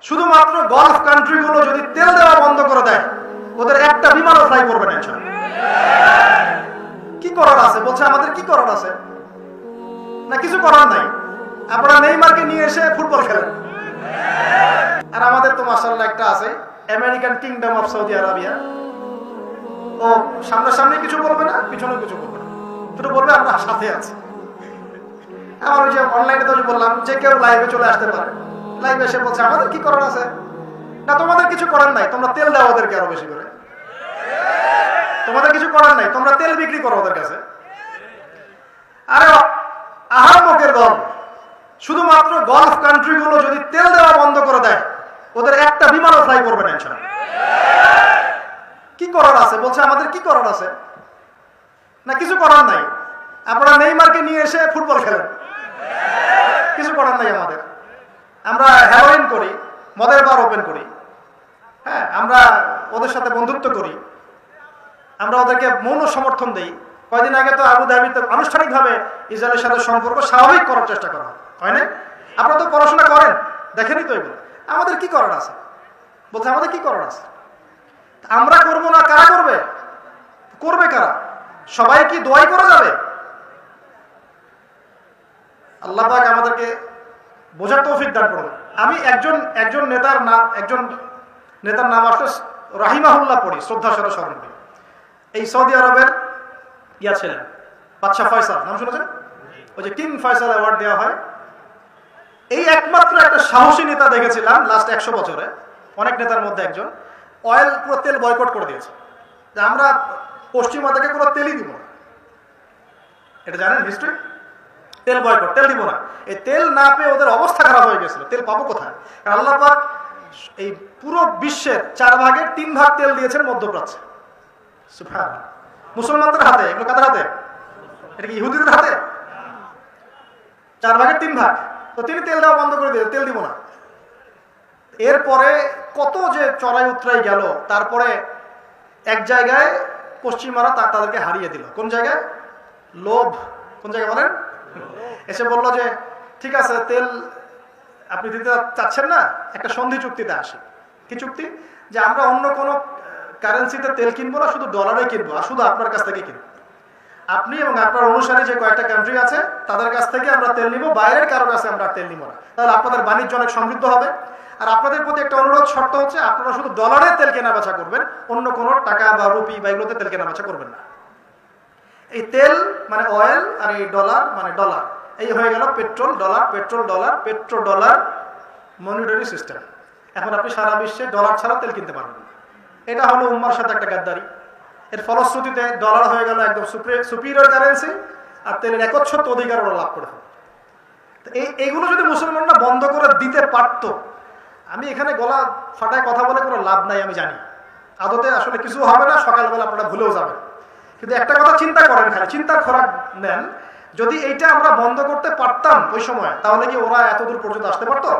শুধুমাত্র গলফ কান্ট্রিগুলো যদি তেল দেওয়া বন্ধ করে দেয়, ওদের একটা বিমানও ফ্লাই করবে না ইনশাআল্লাহ। কি করার আছে? বলছে আমাদের কি করার আছে? না কিছু করার নাই, আপনারা নেইমারকে নিয়ে এসে ফুটবল খেলেন। আর আমাদের তো মাশাআল্লাহ একটা আছে, American kingdom of Saudi Arabia. ও সামনাসামনি কিছু বলবে না, পিছনে কিছু বলবে না, শুধু বলবে আমরা সাথে আছি। আমার ওই যে অনলাইনে তো বললাম যে কেউ লাইভে চলে আসতে পারে, লাইভে এসে বলছে আমাদের কি করার আছে? না তোমাদের কিছু করার নাই, তোমরা তেল দাও ওদেরকে আরো বেশি করে। তোমাদের কিছু করার নাই, তোমরা তেল বিক্রি করো ওদের কাছে। আরে আহাম্মকের দল, শুধুমাত্র গলফ কান্ট্রিগুলো যদি তেল দেওয়া বন্ধ করে দেয়, ওদের একটা বিমানও ফ্লাই করবে না ইনশাআল্লাহ। কি করার আছে? বলছে আমাদের কি করার আছে? না কিছু করার নাই, আপনারা নেইমারকে নিয়ে এসে ফুটবল খেলেন। কিছু করার নাই আমাদের। আমরা হেরোইন করি, মদের বার ওপেন করি, হ্যাঁ, আমরা ওদের সাথে বন্ধুত্ব করি, আমরা ওদেরকে মৌন সমর্থন দেই। কয়দিন আগে তো আবু ধাবিতে আনুষ্ঠানিকভাবে ইসরায়েলের সাথে সম্পর্ক স্বাভাবিক করার চেষ্টা করা হয় না? আপনারা তো পড়াশোনা করেন, দেখেনি তো এগুলো। আমাদের কি করার আছে? বলছে আমাদের কি করার আছে? আমরা করবো না, কারা করবে? করবে কারা? সবাই কি দোয়াই করে যাবে? আল্লাহ পাক আমাদেরকে বোঝার তৌফিক দান করুন। আমি একজন নেতার নাম আসলে রাহিমাহুল্লাহ পড়ি, শ্রদ্ধার সাথে স্মরণ করি। এই সৌদি আরবের ইয়া ছিলেন বাদশাহ ফয়সাল, নাম শুনেছেন? ওই যে কিং ফয়সাল অ্যাওয়ার্ড দেওয়া হয়। এই একমাত্র একটা সাহসী নেতা দেখেছিলাম লাস্ট 100 বছরে, অনেক নেতার মধ্যে একজন। অয়েল পুরো তেল বয়কট করে দিয়েছে, যে আমরা পশ্চিমা থেকে কোনো তেলই দিব না। এটা জানেন হিস্ট্রি? তেল বয়কট, তেল দিব না। এই তেল না পেয়ে ওদের অবস্থা খারাপ হয়ে গেছিল। তেল পাবো কোথায়? কারণ আল্লাহ পাক এই পুরো বিশ্বের 4 ভাগের 3 ভাগ তেল দিয়েছেন মধ্যপ্রাচ্যে। সুবহানাল্লাহ। মুসলমানদের হাতে, এগুলো কাদের হাতে? এটা কি ইহুদিদের হাতে? 4 ভাগের 3 ভাগ। তো তিনি তেল দেওয়া বন্ধ করে দিয়ে তেল দিব না। এরপরে কত যে চড়াই উতরাই গেল, তারপরে এক জায়গায় পশ্চিমারা তাদেরকে হারিয়ে দিল। কোন জায়গায়? লোভ। কোন জায়গায় বলেন? এসে বলল যে ঠিক আছে, তেল আপনি দিতে চাচ্ছেন না, একটা সন্ধি চুক্তিতে আসে। কি চুক্তি? যে আমরা অন্য কোনো কারেন্সিতে তেল কিনবো না, শুধু ডলারে কিনবো, আর শুধু আপনার কাছ থেকে কিনবো। আপনি এবং আপনার অনুসারী যে কয়েকটা কান্ট্রি আছে তাদের কাছ থেকে আমরা তেল নিব, বাইরের কারো কাছে আমরা তেল নিব না। তাহলে আপনাদের বাণিজ্য অনেক সমৃদ্ধ হবে। আর আপনাদের প্রতি একটা অনুরোধ, শর্ত হচ্ছে আপনারা শুধু ডলারে তেল কেনা বেচা করবেন, অন্য কোনো টাকা বা রুপি বা এগুলোতে তেল কেনা বেচা করবেন না। এই তেল মানে অয়েল, আর এই ডলার মানে ডলার। এই হয়ে গেল petrol dollar, petrol dollar, petro dollar monetary system. এখন আপনি সারা বিশ্বে ডলার ছাড়া তেল কিনতে পারবেন না। এটা হলো উম্মার সাথে একটা গাদ্দারি। এর ফলশ্রুতিতে ডলার হয়ে গেল একদম সুপিরিয়র কারেন্সি, আর তেলের একচ্ছত্ব অধিকার ওরা লাভ করে ফেলে। এইগুলো যদি মুসলমানরা বন্ধ করে দিতে পারত, আমি এখানে গলা ফাটায় কথা বলে কোনো লাভ নাই, আমি জানি আদতে আসলে কিছু হবে না, সকালবেলা আপনারা ভুলেও যাবেন। কিন্তু একটা কথা চিন্তা করেন, খালি চিন্তার খোরাক নেন, যদি এইটা আমরা বন্ধ করতে পারতাম ওই সময়, তাহলে কি ওরা এত দূর পর্যন্ত আসতে পারতো?